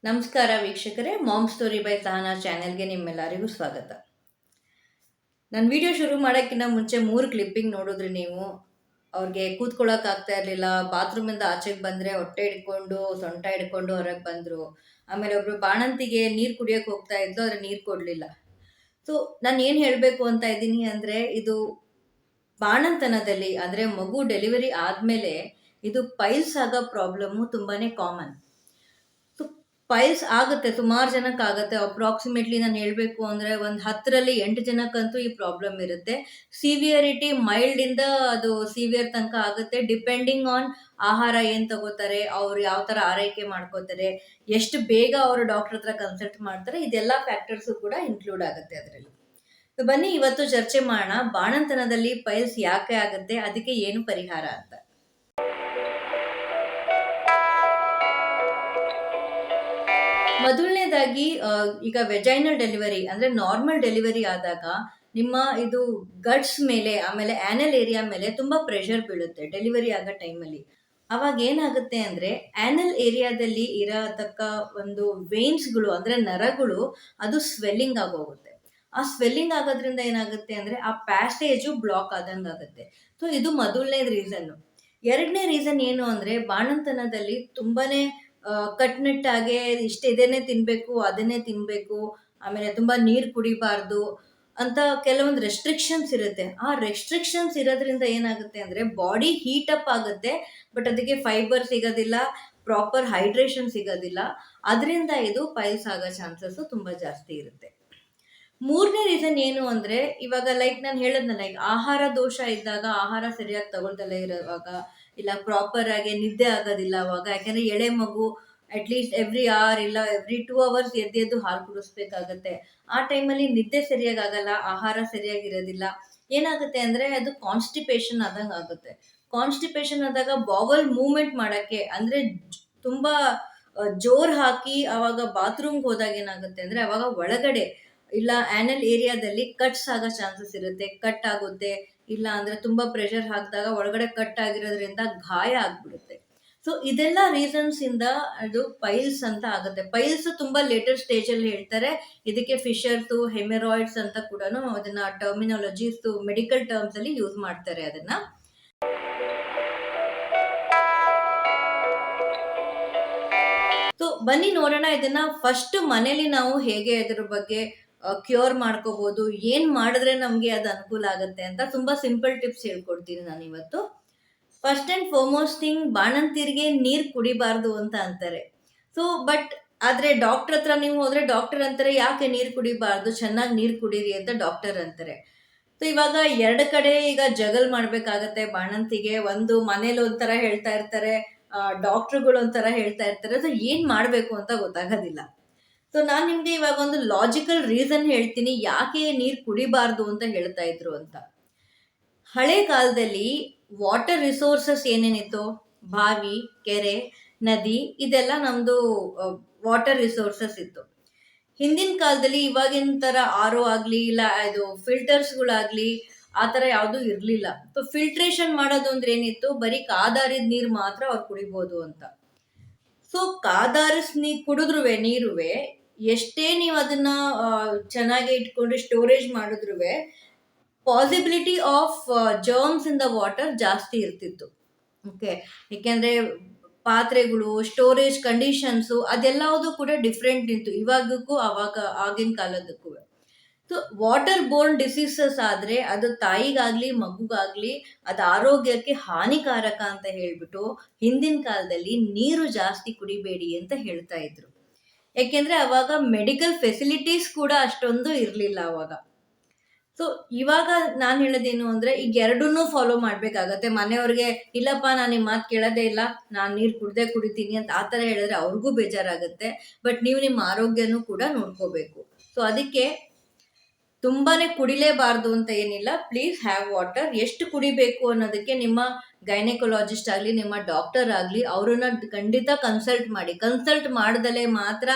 ನಮಸ್ಕಾರ ವೀಕ್ಷಕರೇ, ma'am story by Sahana ಚಾನೆಲ್ಗೆ ನಿಮ್ಮೆಲ್ಲರಿಗೂ ಸ್ವಾಗತ. ನನ್ನ ವಿಡಿಯೋ ಶುರು ಮಾಡೋಕ್ಕಿಂತ ಮುಂಚೆ 3 ಕ್ಲಿಪ್ಪಿಂಗ್ ನೋಡಿದ್ರಿ ನೀವು. ಅವ್ರಿಗೆ ಕೂತ್ಕೊಳ್ಳೋಕ್ಕಾಗ್ತಾ ಇರಲಿಲ್ಲ, ಬಾತ್ರೂಮಿಂದ ಆಚೆಗೆ ಬಂದರೆ ಹೊಟ್ಟೆ ಹಿಡ್ಕೊಂಡು ಸೊಂಟ ಹಿಡ್ಕೊಂಡು ಹೊರಗೆ ಬಂದರು. ಆಮೇಲೆ ಒಬ್ಬರು ಬಾಣಂತಿಗೆ ನೀರು ಕುಡಿಯೋಕ್ಕೆ ಹೋಗ್ತಾ ಇದ್ದು, ಆದರೆ ನೀರು ಕೊಡಲಿಲ್ಲ. ಸೊ ನಾನು ಏನು ಹೇಳಬೇಕು ಅಂತ ಇದ್ದೀನಿ ಅಂದರೆ, ಇದು ಬಾಣಂತನದಲ್ಲಿ ಅಂದರೆ ಮಗು ಡೆಲಿವರಿ ಆದಮೇಲೆ ಇದು ಪೈಲ್ಸ್ ಆಗೋ ಪ್ರಾಬ್ಲಮ್ಮು ತುಂಬಾ ಕಾಮನ್. ಪೈಲ್ಸ್ ಆಗುತ್ತೆ, ಸುಮಾರು ಜನಕ್ಕೆ ಆಗುತ್ತೆ. ಅಪ್ರಾಕ್ಸಿಮೇಟ್ಲಿ ನಾನು ಹೇಳಬೇಕು ಅಂದರೆ ಒಂದು 10ರಲ್ಲಿ 8 ಜನಕ್ಕಂತೂ ಈ ಪ್ರಾಬ್ಲಮ್ ಇರುತ್ತೆ. ಸಿವಿಯರಿಟಿ ಮೈಲ್ಡಿಂದ ಅದು ಸಿವಿಯರ್ ತನಕ ಆಗುತ್ತೆ, ಡಿಪೆಂಡಿಂಗ್ ಆನ್ ಆಹಾರ ಏನು ತಗೋತಾರೆ, ಅವ್ರು ಯಾವ ಥರ ಆರೈಕೆ ಮಾಡ್ಕೋತಾರೆ, ಎಷ್ಟು ಬೇಗ ಅವರು ಡಾಕ್ಟರ್ ಹತ್ರ ಕನ್ಸಲ್ಟ್ ಮಾಡ್ತಾರೆ, ಇದೆಲ್ಲ ಫ್ಯಾಕ್ಟರ್ಸು ಕೂಡ ಇನ್ಕ್ಲೂಡ್ ಆಗುತ್ತೆ ಅದರಲ್ಲಿ. ಬನ್ನಿ ಇವತ್ತು ಚರ್ಚೆ ಮಾಡೋಣ, ಬಾಣಂತನದಲ್ಲಿ ಪೈಲ್ಸ್ ಯಾಕೆ ಆಗುತ್ತೆ, ಅದಕ್ಕೆ ಏನು ಪರಿಹಾರ ಅಂತ. ಮೊದಲನೇದಾಗಿ ಈಗ ವೆಜೈನಲ್ ಡೆಲಿವರಿ ಅಂದರೆ ನಾರ್ಮಲ್ ಡೆಲಿವರಿ ಆದಾಗ ನಿಮ್ಮ ಇದು ಗಟ್ಸ್ ಮೇಲೆ ಆಮೇಲೆ ಆ್ಯನಲ್ ಏರಿಯಾ ಮೇಲೆ ತುಂಬ ಪ್ರೆಷರ್ ಬೀಳುತ್ತೆ ಡೆಲಿವರಿ ಆಗೋ ಟೈಮಲ್ಲಿ. ಅವಾಗ ಏನಾಗುತ್ತೆ ಅಂದರೆ ಆ್ಯನಲ್ ಏರಿಯಾದಲ್ಲಿ ಇರತಕ್ಕ ಒಂದು ವೇನ್ಸ್ಗಳು ಅಂದರೆ ನರಗಳು ಅದು ಸ್ವೆಲ್ಲಿಂಗ್ ಆಗೋಗುತ್ತೆ. ಆ ಸ್ವೆಲ್ಲಿಂಗ್ ಆಗೋದ್ರಿಂದ ಏನಾಗುತ್ತೆ ಅಂದರೆ ಆ ಪ್ಯಾಸೇಜು ಬ್ಲಾಕ್ ಆದಂಗೆ ಆಗುತ್ತೆ. ಸೊ ಇದು ಮೊದಲನೇ ರೀಸನ್ನು. ಎರಡನೇ ರೀಸನ್ ಏನು ಅಂದರೆ ಬಾಣಂತನದಲ್ಲಿ ತುಂಬಾ ಕಟ್ನಿಟ್ಟಾಗೆ ಇದನ್ನೇ ತಿನ್ನಬೇಕು, ಅದನ್ನೇ ತಿನ್ನಬೇಕು, ಆಮೇಲೆ ತುಂಬ ನೀರು ಕುಡಿಬಾರ್ದು ಅಂತ ಕೆಲವೊಂದು ರೆಸ್ಟ್ರಿಕ್ಷನ್ಸ್ ಇರುತ್ತೆ. ಆ ರೆಸ್ಟ್ರಿಕ್ಷನ್ಸ್ ಇರೋದ್ರಿಂದ ಏನಾಗುತ್ತೆ ಅಂದರೆ ಬಾಡಿ ಹೀಟಪ್ ಆಗುತ್ತೆ, ಬಟ್ ಅದಕ್ಕೆ ಫೈಬರ್ ಸಿಗೋದಿಲ್ಲ, ಪ್ರಾಪರ್ ಹೈಡ್ರೇಷನ್ ಸಿಗೋದಿಲ್ಲ. ಅದರಿಂದ ಇದು ಪೈಲ್ಸ್ ಆಗೋ ಚಾನ್ಸಸ್ಸು ತುಂಬ ಜಾಸ್ತಿ ಇರುತ್ತೆ. ಮೂರನೇ ರೀಸನ್ ಏನು ಅಂದರೆ, ಇವಾಗ ಲೈಕ್ ನಾನು ಹೇಳಿದ್ನಲ್ಲ, ಲೈಕ್ ಆಹಾರ ದೋಷ ಇದ್ದಾಗ, ಆಹಾರ ಸರಿಯಾಗಿ ತಗೊಳ್ದಲ್ಲೇ ಇರೋವಾಗ, ಇಲ್ಲ ಪ್ರಾಪರ್ ಆಗಿ ನಿದ್ದೆ ಆಗೋದಿಲ್ಲ ಅವಾಗ. ಯಾಕೆಂದರೆ ಎಳೆ ಮಗು ಅಟ್ಲೀಸ್ಟ್ ಎವ್ರಿ ಅವರ್ ಇಲ್ಲ ಎವ್ರಿ 2 ಅವರ್ಸ್ ಎದ್ದು ಹಾಲು ಕುಡಿಸ್ಬೇಕಾಗತ್ತೆ. ಆ ಟೈಮಲ್ಲಿ ನಿದ್ದೆ ಸರಿಯಾಗಿ ಆಗಲ್ಲ, ಆಹಾರ ಸರಿಯಾಗಿರೋದಿಲ್ಲ. ಏನಾಗುತ್ತೆ ಅಂದರೆ ಅದು ಕಾನ್ಸ್ಟಿಪೇಷನ್ ಆದಂಗೆ ಆಗುತ್ತೆ. ಕಾನ್ಸ್ಟಿಪೇಷನ್ ಆದಾಗ ಬಾವಲ್ ಮೂವ್ಮೆಂಟ್ ಮಾಡೋಕ್ಕೆ ಅಂದರೆ ತುಂಬ ಜೋರು ಹಾಕಿ ಆವಾಗ ಬಾತ್ರೂಮ್ಗೆ ಹೋದಾಗ ಏನಾಗುತ್ತೆ ಅಂದರೆ ಅವಾಗ ಒಳಗಡೆ ಇಲ್ಲ ಆ್ಯನಲ್ ಏರಿಯಾದಲ್ಲಿ ಕಟ್ಸ್ ಆಗೋ ಚಾನ್ಸಸ್ ಇರುತ್ತೆ, ಕಟ್ ಆಗುತ್ತೆ. ಇಲ್ಲ ಅಂದರೆ ತುಂಬ ಪ್ರೆಷರ್ ಹಾಕಿದಾಗ ಒಳಗಡೆ ಕಟ್ ಆಗಿರೋದ್ರಿಂದ ಗಾಯ ಆಗಿಬಿಡುತ್ತೆ. ಸೊ ಇದೆಲ್ಲ ರೀಸನ್ಸಿಂದ ಅದು ಪೈಲ್ಸ್ ಅಂತ ಆಗುತ್ತೆ. ಪೈಲ್ಸ್ ತುಂಬ ಲೇಟರ್ ಸ್ಟೇಜಲ್ಲಿ ಹೇಳ್ತಾರೆ. ಇದಕ್ಕೆ ಫಿಶರ್ಸು, ಹೆಮೆರಾಯ್ಡ್ಸ್ ಅಂತ ಕೂಡ ಅದನ್ನು ಟರ್ಮಿನಾಲಜೀಸು ಮೆಡಿಕಲ್ ಟರ್ಮ್ಸಲ್ಲಿ ಯೂಸ್ ಮಾಡ್ತಾರೆ ಅದನ್ನು. ಸೊ ಬನ್ನಿ ನೋಡೋಣ ಇದನ್ನು ಫಸ್ಟ್ ಮನೇಲಿ ನಾವು ಹೇಗೆ ಇದ್ರ ಬಗ್ಗೆ ಕ್ಯೂರ್ ಮಾಡ್ಕೋಬೋದು, ಏನು ಮಾಡಿದ್ರೆ ನಮಗೆ ಅದು ಅನುಕೂಲ ಆಗುತ್ತೆ ಅಂತ ತುಂಬ ಸಿಂಪಲ್ ಟಿಪ್ಸ್ ಹೇಳ್ಕೊಡ್ತೀನಿ ನಾನು ಇವತ್ತು. ಫಸ್ಟ್ ಆ್ಯಂಡ್ ಫಾರ್ಮೋಸ್ಟ್ ಥಿಂಗ್, ಬಾಣಂತಿರಿಗೆ ನೀರು ಕುಡಿಬಾರ್ದು ಅಂತ ಅಂತಾರೆ. ಸೊ ಬಟ್ ಆದರೆ ಡಾಕ್ಟರ್ ಹತ್ರ ನೀವು ಹೋದರೆ ಡಾಕ್ಟರ್ ಅಂತಾರೆ ಯಾಕೆ ನೀರು ಕುಡಿಬಾರ್ದು, ಚೆನ್ನಾಗಿ ನೀರು ಕುಡೀರಿ ಅಂತ ಡಾಕ್ಟರ್ ಅಂತಾರೆ. ಸೊ ಇವಾಗ 2 ಕಡೆ ಈಗ ಜಗಲ್ ಮಾಡಬೇಕಾಗತ್ತೆ ಬಾಣಂತಿಗೆ. ಒಂದು ಮನೇಲಿ ಒಂಥರ ಹೇಳ್ತಾ ಇರ್ತಾರೆ, ಡಾಕ್ಟ್ರುಗಳು ಒಂಥರ ಹೇಳ್ತಾ ಇರ್ತಾರೆ. ಸೊ ಏನು ಮಾಡಬೇಕು ಅಂತ ಗೊತ್ತಾಗೋದಿಲ್ಲ. ಸೊ ನಾನು ನಿಮಗೆ ಇವಾಗ ಒಂದು ಲಾಜಿಕಲ್ ರೀಸನ್ ಹೇಳ್ತೀನಿ ಯಾಕೆ ನೀರು ಕುಡಿಬಾರ್ದು ಅಂತ ಹೇಳ್ತಾ ಇದ್ರು ಅಂತ. ಹಳೆ ಕಾಲದಲ್ಲಿ ವಾಟರ್ ರಿಸೋರ್ಸಸ್ ಏನೇನಿತ್ತು, ಬಾವಿ, ಕೆರೆ, ನದಿ, ಇದೆಲ್ಲ ನಮ್ಮದು ವಾಟರ್ ರಿಸೋರ್ಸಸ್ ಇತ್ತು. ಹಿಂದಿನ ಕಾಲದಲ್ಲಿ ಇವಾಗಿನ ಥರ RO ಆಗಲಿ ಇಲ್ಲ ಇದು ಫಿಲ್ಟರ್ಸ್ಗಳಾಗಲಿ ಆ ಥರ ಯಾವುದೂ ಇರಲಿಲ್ಲ. ಸೊ ಫಿಲ್ಟ್ರೇಷನ್ ಮಾಡೋದು ಅಂದ್ರೆ ಏನಿತ್ತು, ಬರೀ ಕಾದಾರಿದ ನೀರು ಮಾತ್ರ ಅವ್ರು ಕುಡಿಬೋದು ಅಂತ. ಸೊ ಕಾದಾರಿಸ್ ಕುಡಿದ್ರೂ ನೀರುವೆ ಎಷ್ಟೇ ನೀವು ಅದನ್ನು ಚೆನ್ನಾಗಿ ಇಟ್ಕೊಂಡು ಸ್ಟೋರೇಜ್ ಮಾಡಿದ್ರೂ possibility of germs in the water ಜಾಸ್ತಿ ಇರ್ತಿತ್ತು. ಓಕೆ, ಏಕೆಂದರೆ ಪಾತ್ರೆಗಳು, ಸ್ಟೋರೇಜ್ ಕಂಡೀಷನ್ಸು ಅದೆಲ್ಲವುದು ಕೂಡ ಡಿಫ್ರೆಂಟ್ ಇತ್ತು ಇವಾಗಕ್ಕೂ ಆಗಿನ ಕಾಲದಕ್ಕೂ. ಸೊ ವಾಟರ್ ಬೋರ್ನ್ ಡಿಸೀಸಸ್ ಆದರೆ ಅದು ತಾಯಿಗಾಗಲಿ ಮಗುಗಾಗಲಿ ಅದು ಆರೋಗ್ಯಕ್ಕೆ ಹಾನಿಕಾರಕ ಅಂತ ಹೇಳಿಬಿಟ್ಟು ಹಿಂದಿನ ಕಾಲದಲ್ಲಿ ನೀರು ಜಾಸ್ತಿ ಕುಡಿಬೇಡಿ ಅಂತ ಹೇಳ್ತಾ ಇದ್ರು. ಯಾಕೆಂದರೆ ಅವಾಗ ಮೆಡಿಕಲ್ ಫೆಸಿಲಿಟೀಸ್ ಕೂಡ ಅಷ್ಟೊಂದು ಇರಲಿಲ್ಲ ಅವಾಗ. ಸೊ ಇವಾಗ ನಾನು ಹೇಳೋದೇನು ಅಂದರೆ, ಈಗ ಎರಡನ್ನೂ ಫಾಲೋ ಮಾಡಬೇಕಾಗತ್ತೆ. ಮನೆಯವ್ರಿಗೆ ಇಲ್ಲಪ್ಪ ನಾನು ನಿಮ್ಮ ಮಾತು ಕೇಳೋದೇ ಇಲ್ಲ, ನಾನು ನೀರು ಕುಡ್ದೇ ಕುಡಿತೀನಿ ಅಂತ ಆ ಥರ ಹೇಳಿದ್ರೆ ಅವ್ರಿಗೂ ಬೇಜಾರಾಗುತ್ತೆ. ಬಟ್ ನೀವು ನಿಮ್ಮ ಆರೋಗ್ಯನೂ ಕೂಡ ನೋಡ್ಕೋಬೇಕು. ಸೊ ಅದಕ್ಕೆ ತುಂಬಾನೇ ಕುಡಿಲೇಬಾರ್ದು ಅಂತ ಏನಿಲ್ಲ. Please have water. ಎಷ್ಟು ಕುಡಿಬೇಕು ಅನ್ನೋದಕ್ಕೆ ನಿಮ್ಮ ಗೈನಕಾಲಜಿಸ್ಟ್ ಆಗಲಿ, ನಿಮ್ಮ ಡಾಕ್ಟರ್ ಆಗಲಿ, ಅವರನ್ನ ಖಂಡಿತ ಕನ್ಸಲ್ಟ್ ಮಾಡಿ. ಕನ್ಸಲ್ಟ್ ಮಾಡ್ದಲೇ ಮಾತ್ರ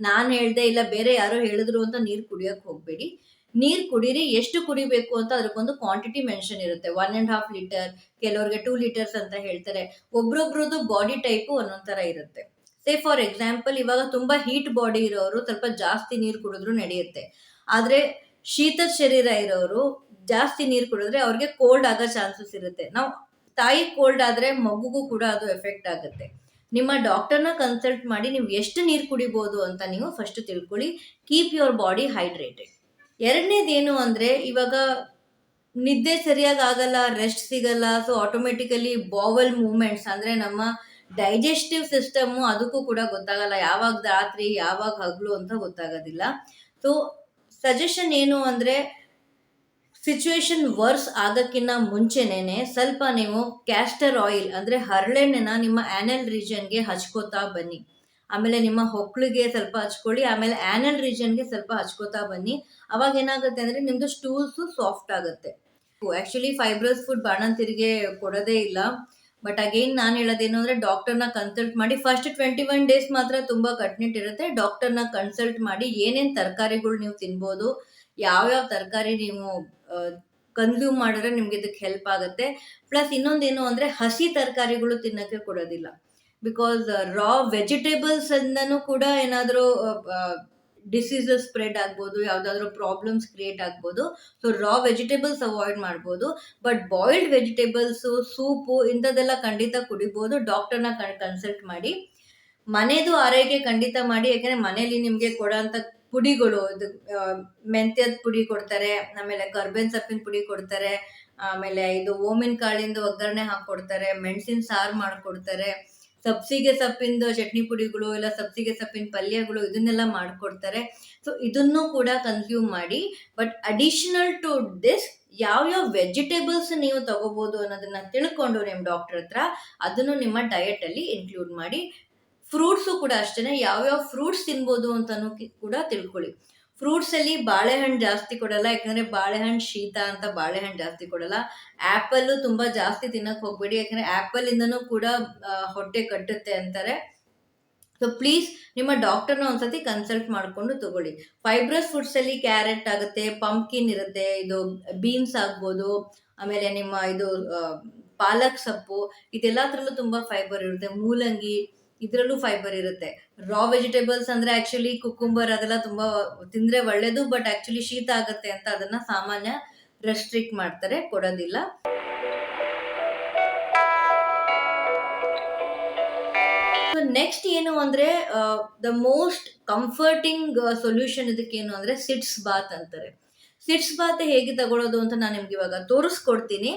ನಾನು ಹೇಳ್ದೆ ಇಲ್ಲ ಬೇರೆ ಯಾರೋ ಹೇಳಿದ್ರು ಅಂತ ನೀರು ಕುಡಿಯೋಕೆ ಹೋಗಬೇಡಿ. ನೀರು ಕುಡೀರಿ. ಎಷ್ಟು ಕುಡಿಬೇಕು ಅಂತ ಅದಕ್ಕೊಂದು ಕ್ವಾಂಟಿಟಿ ಮೆನ್ಷನ್ ಇರುತ್ತೆ. 1.5 ಲೀಟರ್, ಕೆಲವ್ರಿಗೆ 2 ಲೀಟರ್ಸ್ ಅಂತ ಹೇಳ್ತಾರೆ. ಒಬ್ರೊಬ್ರದ್ದು ಬಾಡಿ ಟೈಪು ಒಂದೊಂದು ಥರ ಇರುತ್ತೆ. ಸೇ ಫಾರ್ ಎಕ್ಸಾಂಪಲ್, ಇವಾಗ ತುಂಬಾ ಹೀಟ್ ಬಾಡಿ ಇರೋರು ಸ್ವಲ್ಪ ಜಾಸ್ತಿ ನೀರು ಕುಡಿದ್ರು ನಡೆಯುತ್ತೆ. ಆದರೆ ಶೀತದ ಶರೀರ ಇರೋರು ಜಾಸ್ತಿ ನೀರು ಕುಡಿದ್ರೆ ಅವ್ರಿಗೆ ಕೋಲ್ಡ್ ಆಗೋ ಚಾನ್ಸಸ್ ಇರುತ್ತೆ. ನಾವು ತಾಯಿ ಕೋಲ್ಡ್ ಆದರೆ ಮಗುಗೂ ಕೂಡ ಅದು ಎಫೆಕ್ಟ್ ಆಗುತ್ತೆ. ನಿಮ್ಮ ಡಾಕ್ಟರ್ನ ಕನ್ಸಲ್ಟ್ ಮಾಡಿ ನೀವು ಎಷ್ಟು ನೀರು ಕುಡಿಬೋದು ಅಂತ ನೀವು ಫಸ್ಟ್ ತಿಳ್ಕೊಳ್ಳಿ. Keep your body hydrated. ಎರಡನೇದೇನು ಅಂದರೆ, ಇವಾಗ ನಿದ್ದೆ ಸರಿಯಾಗಿ ಆಗಲ್ಲ, ರೆಸ್ಟ್ ಸಿಗಲ್ಲ. ಸೊ ಆಟೋಮೆಟಿಕಲಿ ಬಾವಲ್ ಮೂವ್ಮೆಂಟ್ಸ್ ಅಂದರೆ ನಮ್ಮ ಡೈಜೆಸ್ಟಿವ್ ಸಿಸ್ಟಮ್ಮು ಅದಕ್ಕೂ ಕೂಡ ಗೊತ್ತಾಗಲ್ಲ. ಯಾವಾಗ ರಾತ್ರಿ ಯಾವಾಗ ಹಗಲು ಅಂತ ಗೊತ್ತಾಗೋದಿಲ್ಲ. ಸೊ ಸಜೆಷನ್ ಏನು ಅಂದರೆ, ಸಿಚುವೇಶನ್ ವರ್ಸ್ ಆಗೋಕ್ಕಿಂತ ಮುಂಚೆನೇ ಸ್ವಲ್ಪ ನೀವು ಕ್ಯಾಸ್ಟರ್ ಆಯಿಲ್ ಅಂದರೆ ಹರಳೆಣ್ಣೆನ ನಿಮ್ಮ ಆ್ಯನಲ್ ರೀಜನ್ಗೆ ಹಚ್ಕೋತಾ ಬನ್ನಿ. ಆಮೇಲೆ ನಿಮ್ಮ ಹೊಕ್ಕಳಿಗೆ ಸ್ವಲ್ಪ ಹಚ್ಕೊಳ್ಳಿ. ಆಮೇಲೆ ಆ್ಯನಲ್ ರೀಜನ್ಗೆ ಸ್ವಲ್ಪ ಹಚ್ಕೋತಾ ಬನ್ನಿ. ಅವಾಗ ಏನಾಗುತ್ತೆ ಅಂದರೆ ನಿಮ್ಮದು ಸ್ಟೂಲ್ಸು ಸಾಫ್ಟ್ ಆಗುತ್ತೆ. ಆ್ಯಕ್ಚುಲಿ ಫೈಬ್ರಸ್ ಫುಡ್ ಬಾಣಂತಿರಿಗೆ ಕೊಡೋದೇ ಇಲ್ಲ. ಬಟ್ ಅಗೇನ್ ನಾನು ಹೇಳೋದೇನು ಅಂದರೆ, ಡಾಕ್ಟರ್ನ ಕನ್ಸಲ್ಟ್ ಮಾಡಿ. ಫಸ್ಟ್ 21 ಡೇಸ್ ಮಾತ್ರ ತುಂಬ ಕಟ್ನಿಟ್ಟಿರುತ್ತೆ. ಡಾಕ್ಟರ್ನ ಕನ್ಸಲ್ಟ್ ಮಾಡಿ ಏನೇನು ತರಕಾರಿಗಳು ನೀವು ತಿನ್ಬೋದು, ಯಾವ್ಯಾವ ತರಕಾರಿ ನೀವು ಕನ್ಸ್ಯೂಮ್ ಮಾಡಿದ್ರೆ ನಿಮ್ಗೆ ಇದಕ್ಕೆ ಹೆಲ್ಪ್ ಆಗುತ್ತೆ. ಪ್ಲಸ್ ಇನ್ನೊಂದೇನು ಅಂದರೆ, ಹಸಿ ತರಕಾರಿಗಳು ತಿನ್ನೋಕ್ಕೆ ಕೊಡೋದಿಲ್ಲ. ಬಿಕಾಸ್ ರಾ ವೆಜಿಟೇಬಲ್ಸ್ ಇಂದನೂ ಕೂಡ ಏನಾದರೂ ಡಿಸೀಸಸ್ ಸ್ಪ್ರೆಡ್ ಆಗ್ಬೋದು, ಯಾವುದಾದ್ರೂ ಪ್ರಾಬ್ಲಮ್ಸ್ ಕ್ರಿಯೇಟ್ ಆಗ್ಬೋದು. ಸೊ ರಾ ವೆಜಿಟೇಬಲ್ಸ್ ಅವಾಯ್ಡ್ ಮಾಡ್ಬೋದು. ಬಟ್ ಬಾಯ್ಲ್ಡ್ ವೆಜಿಟೇಬಲ್ಸು, ಸೂಪು ಇಂಥದ್ದೆಲ್ಲ ಖಂಡಿತ ಕುಡಿಬೋದು. ಡಾಕ್ಟರ್ನ ಕನ್ಸಲ್ಟ್ ಮಾಡಿ. ಮನೆಯದು ಆರೈಕೆ ಖಂಡಿತ ಮಾಡಿ. ಯಾಕೆಂದರೆ ಮನೇಲಿ ನಿಮಗೆ ಕೊಡೋಂಥ ಪುಡಿಗಳು, ಇದು ಮೆಂತ್ಯದ ಪುಡಿ ಕೊಡ್ತಾರೆ, ಆಮೇಲೆ ಕರ್ಬೇವಿನ ಸೊಪ್ಪಿನ ಪುಡಿ ಕೊಡ್ತಾರೆ, ಆಮೇಲೆ ಇದು ಓಮಿನ ಕಾಳಿಂದ ಒಗ್ಗರಣೆ ಹಾಕ್ಕೊಡ್ತಾರೆ, ಮೆಣಸಿನ ಸಾರು ಮಾಡಿಕೊಡ್ತಾರೆ, ಸಬ್ಸಿಗೆ ಸೊಪ್ಪಿಂದು ಚಟ್ನಿ ಪುಡಿಗಳು, ಇಲ್ಲ ಸಬ್ಸಿಗೆ ಸೊಪ್ಪಿನ ಪಲ್ಯಗಳು, ಇದನ್ನೆಲ್ಲ ಮಾಡಿಕೊಡ್ತಾರೆ. ಸೊ ಇದನ್ನು ಕೂಡ ಕನ್ಸ್ಯೂಮ್ ಮಾಡಿ. ಬಟ್ ಅಡಿಷನಲ್ ಟು ದಿಸ್ ಯಾವ್ಯಾವ ವೆಜಿಟೇಬಲ್ಸ್ ನೀವು ತಗೋಬೋದು ಅನ್ನೋದನ್ನ ತಿಳ್ಕೊಂಡು ನಿಮ್ಮ ಡಾಕ್ಟರ್ ಹತ್ರ ಅದನ್ನು ನಿಮ್ಮ ಡಯಟಲ್ಲಿ ಇನ್ಕ್ಲೂಡ್ ಮಾಡಿ. ಫ್ರೂಟ್ಸು ಕೂಡ ಅಷ್ಟೇ, ಯಾವ್ಯಾವ ಫ್ರೂಟ್ಸ್ ತಿನ್ಬೋದು ಅಂತಲೂ ಕೂಡ ತಿಳ್ಕೊಳ್ಳಿ. ಫ್ರೂಟ್ಸಲ್ಲಿ ಬಾಳೆಹಣ್ಣು ಜಾಸ್ತಿ ಕೊಡಲ್ಲ, ಯಾಕಂದರೆ ಬಾಳೆಹಣ್ಣು ಶೀತ ಅಂತ ಬಾಳೆಹಣ್ಣು ಜಾಸ್ತಿ ಕೊಡಲ್ಲ. ಆ್ಯಪಲ್ಲು ತುಂಬ ಜಾಸ್ತಿ ತಿನ್ನೋಕ್ಕೆ ಹೋಗಬೇಡಿ, ಯಾಕಂದರೆ ಆ್ಯಪಲಿಂದನೂ ಕೂಡ ಹೊಟ್ಟೆ ಕಟ್ಟುತ್ತೆ ಅಂತಾರೆ. ಸೊ ಪ್ಲೀಸ್ ನಿಮ್ಮ ಡಾಕ್ಟರ್ನ ಒಂದ್ಸತಿ ಕನ್ಸಲ್ಟ್ ಮಾಡಿಕೊಂಡು ತಗೊಳ್ಳಿ. ಫೈಬ್ರಸ್ ಫುಡ್ಸಲ್ಲಿ ಕ್ಯಾರೆಟ್ ಆಗುತ್ತೆ, ಪಂಪ್ಕಿನ್ ಇರುತ್ತೆ, ಇದು ಬೀನ್ಸ್ ಆಗ್ಬೋದು, ಆಮೇಲೆ ನಿಮ್ಮ ಇದು ಪಾಲಕ್ ಸೊಪ್ಪು, ಇದೆಲ್ಲದರಲ್ಲೂ ತುಂಬ ಫೈಬರ್ ಇರುತ್ತೆ. ಮೂಲಂಗಿ, ಇದರಲ್ಲೂ ಫೈಬರ್ ಇರುತ್ತೆ. ರಾ ವೆಜಿಟೇಬಲ್ಸ್ ಅಂದರೆ ಆ್ಯಕ್ಚುಲಿ ಕುಕುಂಬರ್ ಅದೆಲ್ಲ ತುಂಬ ತಿಂದರೆ ಒಳ್ಳೆಯದು. ಬಟ್ ಆ್ಯಕ್ಚುಲಿ ಶೀತ ಆಗುತ್ತೆ ಅಂತ ಅದನ್ನು ಸಾಮಾನ್ಯ ರೆಸ್ಟ್ರಿಕ್ಟ್ ಮಾಡ್ತಾರೆ, ಕೊಡೋದಿಲ್ಲ. ಸೊ ನೆಕ್ಸ್ಟ್ ಏನು ಅಂದರೆ, ದ ಮೋಸ್ಟ್ ಕಂಫರ್ಟಿಂಗ್ ಸೊಲ್ಯೂಷನ್ ಇದಕ್ಕೇನು ಅಂದರೆ ಸಿಟ್ಸ್ ಬಾತ್ ಅಂತಾರೆ. ಸಿಟ್ಸ್ ಬಾತ್ ಹೇಗೆ ತಗೊಳ್ಳೋದು ಅಂತ ನಾನು ನಿಮ್ಗೆ ಇವಾಗ ತೋರಿಸ್ಕೊಡ್ತೀನಿ.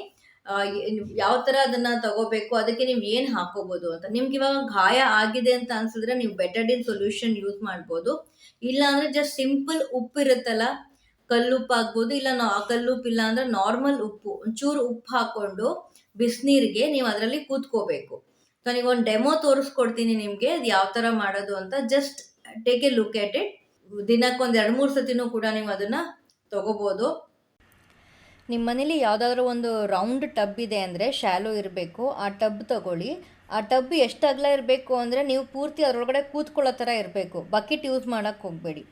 ಯಾವ ಥರ ಅದನ್ನು ತಗೋಬೇಕು, ಅದಕ್ಕೆ ನೀವು ಏನು ಹಾಕೋಬೋದು ಅಂತ. ನಿಮ್ಗೆ ಇವಾಗ ಗಾಯ ಆಗಿದೆ ಅಂತ ಅನ್ಸಿದ್ರೆ ನೀವು ಬೆಟಡಿನ್ ಸೊಲ್ಯೂಷನ್ ಯೂಸ್ ಮಾಡ್ಬೋದು. ಇಲ್ಲ ಅಂದರೆ ಜಸ್ಟ್ ಸಿಂಪಲ್ ಉಪ್ಪು ಇರುತ್ತಲ್ಲ, ಕಲ್ಲುಪ್ಪು ಆಗ್ಬೋದು, ಇಲ್ಲ ಕಲ್ಲುಪ್ಪು ಇಲ್ಲ ಅಂದರೆ ನಾರ್ಮಲ್ ಉಪ್ಪು, ಒಂಚೂರು ಉಪ್ಪು ಹಾಕ್ಕೊಂಡು ಬಿಸಿನೀರಿಗೆ ನೀವು ಅದರಲ್ಲಿ ಕೂತ್ಕೋಬೇಕು. ಸೊ ನೀವು ಒಂದು ಡೆಮೋ ತೋರಿಸ್ಕೊಡ್ತೀನಿ ನಿಮಗೆ ಅದು ಯಾವ ಥರ ಮಾಡೋದು ಅಂತ. Just take A look at it. ದಿನಕ್ಕೊಂದು 2-3 ಸತಿನೂ ಕೂಡ ನೀವು ಅದನ್ನು ತಗೋಬೋದು. ನಿಮ್ಮ ಮನೇಲಿ ಯಾವುದಾದ್ರೂ ಒಂದು ರೌಂಡ್ ಟಬ್ ಇದೆ ಅಂದರೆ, ಶಾಲೋ ಇರಬೇಕು, ಆ ಟಬ್ ತಗೊಳ್ಳಿ. ಆ ಟಬ್ ಎಷ್ಟು ಅಗಲ ಇರಬೇಕು ಅಂದರೆ ನೀವು ಪೂರ್ತಿ ಅದರೊಳಗಡೆ ಕೂತ್ಕೊಳ್ಳೋ ಥರ ಇರಬೇಕು. ಬಕೆಟ್ ಯೂಸ್ ಮಾಡೋಕ್ಕೆ ಹೋಗಬೇಡಿ.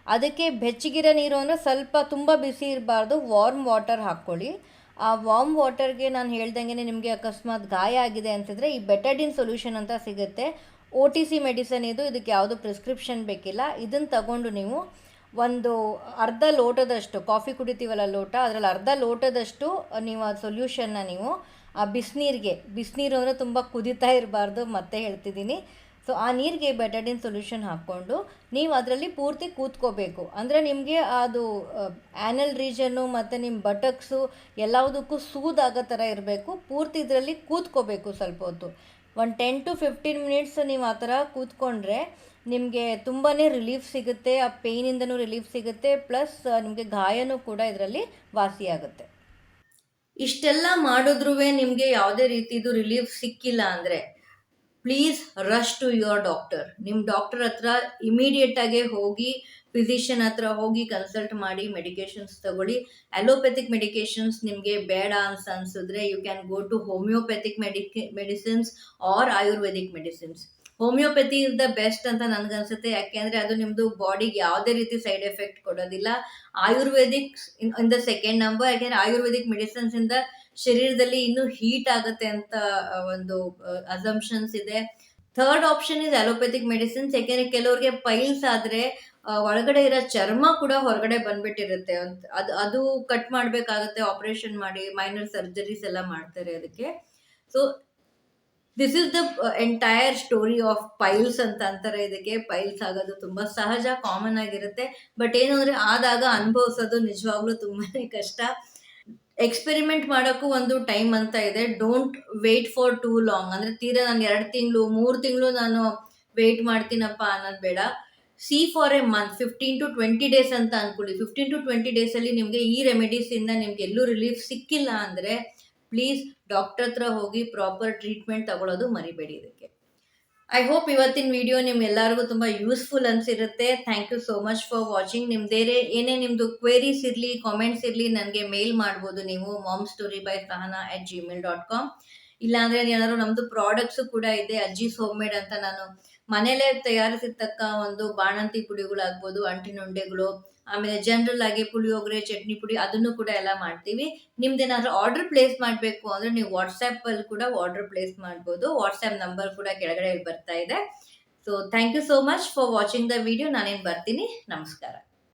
ಅದಕ್ಕೆ ಬೆಚ್ಚಗಿರೋ ನೀರು ಅಂದರೆ ಸ್ವಲ್ಪ ತುಂಬ ಬಿಸಿ ಇರಬಾರ್ದು, ವಾರ್ಮ್ ವಾಟರ್ ಹಾಕ್ಕೊಳ್ಳಿ. ಆ ವಾರ್ಮ್ ವಾಟರ್ಗೆ ನಾನು ಹೇಳ್ದಂಗೆ ನಿಮಗೆ ಅಕಸ್ಮಾತ್ ಗಾಯ ಆಗಿದೆ ಅಂತಿದ್ರೆ ಈ ಬೆಟಡಿನ್ ಸೊಲ್ಯೂಷನ್ ಅಂತ ಸಿಗುತ್ತೆ. OTC ಮೆಡಿಸನ್ ಇದು, ಇದಕ್ಕೆ ಯಾವುದು ಪ್ರಿಸ್ಕ್ರಿಪ್ಷನ್ ಬೇಕಿಲ್ಲ. ಇದನ್ನು ತಗೊಂಡು ನೀವು ಒಂದು ಅರ್ಧ ಲೋಟದಷ್ಟು, ಕಾಫಿ ಕುಡಿತೀವಲ್ಲ ಲೋಟ, ಅದರಲ್ಲಿ ಅರ್ಧ ಲೋಟದಷ್ಟು ನೀವು ಆ ಸೊಲ್ಯೂಷನ್ನ ನೀವು ಆ ಬಿಸಿನೀರು ಅಂದರೆ ತುಂಬ ಕುದೀತಾ ಇರಬಾರ್ದು, ಮತ್ತೆ ಹೇಳ್ತಿದ್ದೀನಿ. ಸೊ ಆ ನೀರಿಗೆ ಬೆಟಡಿನ್ ಸೊಲ್ಯೂಷನ್ ಹಾಕ್ಕೊಂಡು ನೀವು ಅದರಲ್ಲಿ ಪೂರ್ತಿ ಕೂತ್ಕೋಬೇಕು. ಅಂದರೆ ನಿಮಗೆ ಅದು ಆ್ಯನಲ್ ರೀಜನ್ನು ಮತ್ತು ನಿಮ್ಮ ಬಟಕ್ಸು ಎಲ್ಲದಕ್ಕೂ ಸೂದಾಗೋ ಥರ ಇರಬೇಕು. ಪೂರ್ತಿ ಇದರಲ್ಲಿ ಕೂತ್ಕೋಬೇಕು ಸ್ವಲ್ಪ ಹೊತ್ತು. ಒಂದು 10 to 15 ಮಿನಿಟ್ಸ್ ನೀವು ಆ ಥರ ಕೂತ್ಕೊಂಡ್ರೆ ನಿಮಗೆ ತುಂಬಾ ರಿಲೀಫ್ ಸಿಗುತ್ತೆ, ಆ ಪೇಯ್ನಿಂದನೂ ರಿಲೀಫ್ ಸಿಗುತ್ತೆ, ಪ್ಲಸ್ ನಿಮಗೆ ಗಾಯನೂ ಕೂಡ ಇದರಲ್ಲಿ ವಾಸಿಯಾಗುತ್ತೆ. ಇಷ್ಟೆಲ್ಲ ಮಾಡಿದ್ರೂ ನಿಮಗೆ ಯಾವುದೇ ರೀತಿದು ರಿಲೀಫ್ ಸಿಕ್ಕಿಲ್ಲ ಅಂದರೆ please rush to your doctor. ನಿಮ್ಮ ಡಾಕ್ಟರ್ ಹತ್ರ ಇಮಿಡಿಯೇಟಾಗೆ ಹೋಗಿ, ಫಿಸಿಷಿಯನ್ ಹತ್ರ ಹೋಗಿ ಕನ್ಸಲ್ಟ್ ಮಾಡಿ ಮೆಡಿಕೇಶನ್ಸ್ ತಗೊಳ್ಳಿ. ಅಲೋಪೆಥಿಕ್ ಮೆಡಿಕೇಶನ್ಸ್ ನಿಮಗೆ ಬೇಡ ಅನ್ಸಿದ್ರೆ you can go to homeopathic medicines or Ayurvedic medicines. Homeopathy is the best ಅಂತ ನನಗನ್ಸುತ್ತೆ, ಯಾಕೆಂದರೆ ಅದು ನಿಮ್ಮದು ಬಾಡಿಗೆ ಯಾವುದೇ ರೀತಿ ಸೈಡ್ ಎಫೆಕ್ಟ್ ಕೊಡೋದಿಲ್ಲ. Ayurvedic in the second number, ಯಾಕೆಂದರೆ ಆಯುರ್ವೇದಿಕ್ ಮೆಡಿಸಿನ್ಸಿಂದ ಶರೀರದಲ್ಲಿ ಇನ್ನೂ ಹೀಟ್ ಆಗುತ್ತೆ ಅಂತ ಒಂದು ಅಸಂಪ್ಷನ್ಸ್ ಇದೆ. Third option is allopathic medicines, ಯಾಕೆಂದರೆ ಕೆಲವ್ರಿಗೆ ಪೈಲ್ಸ್ ಆದರೆ ಒಳಗಡೆ ಇರೋ ಚರ್ಮ ಕೂಡ ಹೊರಗಡೆ ಬಂದ್ಬಿಟ್ಟಿರುತ್ತೆ ಅಂತ, ಅದು ಕಟ್ ಮಾಡಬೇಕಾಗುತ್ತೆ, ಆಪರೇಷನ್ ಮಾಡಿ ಮೈನರ್ ಸರ್ಜರೀಸ್ ಎಲ್ಲ ಮಾಡ್ತಾರೆ ಅದಕ್ಕೆ. So this is the entire story of piles ಅಂತ ಅಂತಾರೆ ಇದಕ್ಕೆ. ಪೈಲ್ಸ್ ಆಗೋದು ತುಂಬ ಸಹಜ, ಕಾಮನ್ ಆಗಿರುತ್ತೆ. ಬಟ್ ಏನು ಅಂದರೆ ಆದಾಗ ಅನುಭವಿಸೋದು ನಿಜವಾಗ್ಲೂ ತುಂಬಾ ಕಷ್ಟ. ಎಕ್ಸ್ಪೆರಿಮೆಂಟ್ ಮಾಡೋಕ್ಕೂ ಒಂದು ಟೈಮ್ ಅಂತ ಇದೆ. Don't wait for too long. ಅಂದರೆ ತೀರಾ ನಾನು 2 ತಿಂಗಳು 3 ತಿಂಗಳು ನಾನು ವೇಟ್ ಮಾಡ್ತೀನಪ್ಪ ಅನ್ನೋದು ಬೇಡ. C for A month, 15 to 20 days ಅಂತ ಅಂದ್ಕೊಳ್ಳಿ. 15 to 20 ಡೇಸಲ್ಲಿ ನಿಮಗೆ ಈ ರೆಮಿಡೀಸಿಂದ ನಿಮ್ಗೆ ಎಲ್ಲೂ ರಿಲೀಫ್ ಸಿಕ್ಕಿಲ್ಲ ಅಂದರೆ ಪ್ಲೀಸ್ ಡಾಕ್ಟರ್ ಹತ್ರ ಹೋಗಿ ಪ್ರಾಪರ್ ಟ್ರೀಟ್ಮೆಂಟ್ ತಗೊಳ್ಳೋದು ಮರಿಬೇಡಿ ಇದಕ್ಕೆ. ಐ ಹೋಪ್ ಇವತ್ತಿನ ವಿಡಿಯೋ ನಿಮ್ಗೆಲ್ಲರಿಗೂ ತುಂಬ ಯೂಸ್ಫುಲ್ ಅನಿಸಿರುತ್ತೆ. Thank you so much for watching. ನಿಮ್ದೇರೆ ಏನೇ ನಿಮ್ಮದು ಕ್ವೇರೀಸ್ ಇರಲಿ, ಕಾಮೆಂಟ್ಸ್ ಇರಲಿ, ನನಗೆ ಮೇಲ್ ಮಾಡ್ಬೋದು ನೀವು momstory@gmail.com. ಇಲ್ಲಾಂದರೆ ಏನಾದರೂ ನಮ್ಮದು ಪ್ರಾಡಕ್ಟ್ಸು ಕೂಡ ಇದೆ, ಅಜ್ಜೀಸ್ ಹೋಮ್ ಮೇಡ್ ಅಂತ. ನಾನು ಮನೇಲೇ ತಯಾರಿಸಿರ್ತಕ್ಕ ಒಂದು ಬಾಣಂತಿ ಪುಡಿಗಳಾಗ್ಬೋದು, ಅಂಟಿನ ಉಂಡೆಗಳು, ಆಮೇಲೆ ಜನರಲ್ ಆಗಿ ಪುಳಿಯೋಗರೆ, ಚಟ್ನಿ ಪುಡಿ, ಅದನ್ನು ಕೂಡ ಎಲ್ಲ ಮಾಡ್ತೀವಿ. ನಿಮ್ದೇನಾದ್ರೂ ಆರ್ಡರ್ ಪ್ಲೇಸ್ ಮಾಡಬೇಕು ಅಂದರೆ ನೀವು ವಾಟ್ಸಪ್ಪಲ್ಲಿ ಕೂಡ ಆರ್ಡರ್ ಪ್ಲೇಸ್ ಮಾಡ್ಬೋದು. ವಾಟ್ಸಪ್ ನಂಬರ್ ಕೂಡ ಕೆಳಗಡೆ ಬರ್ತಾ ಇದೆ. So thank you so much for watching the video. ನಾನೇನು ಬರ್ತೀನಿ. ನಮಸ್ಕಾರ.